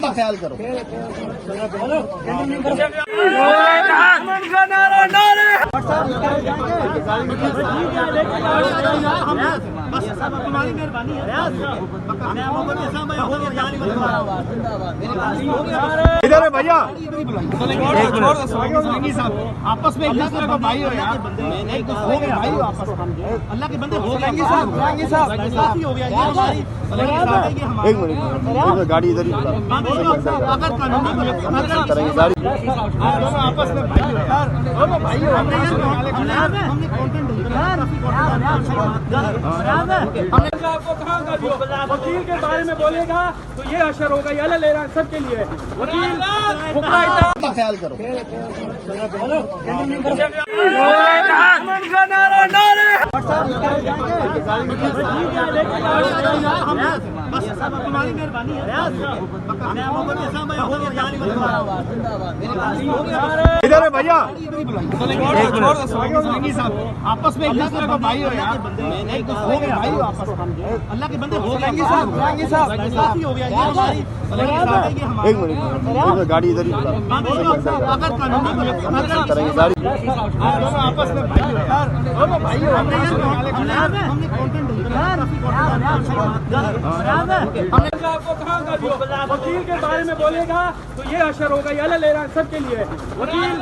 का ख्याल करो। तुम्हारी मेहरबानी है। इधर है भैया, आपस में अल्लाह के भाई हो यार, हो गए भाई हो आपस में, अल्लाह के बंदे हो गए साहब, काफी हो गया ये हमारी। एक मिनट, गाड़ी इधर ही अगर कानून करेंगे सारी आपस में भाई हो यार, दोनों भाई हो। हमने कंटेंट आपको कहाँ का वकील के बारे में बोलेगा तो ये असर होगा, ये ले रहा है सबके लिए। वकील का ख्याल करो। तुम्हारी मेहरबानी है। इधर है भैया, आपस में अल्लाह के भाई हो यार, हो गए भाई हो आपस में, अल्लाह के बंदे हो गए साहब, काफी हो गया ये हमारी। एक मिनट, गाड़ी इधर ही अगर कानून करेंगे सारी आपस में भाई हो यार, दोनों भाई हो। हमने कंटेंट आपको कहाँ का वकील के बारे में बोलेगा तो ये असर होगा, ये ले रहा है सबके लिए। वकील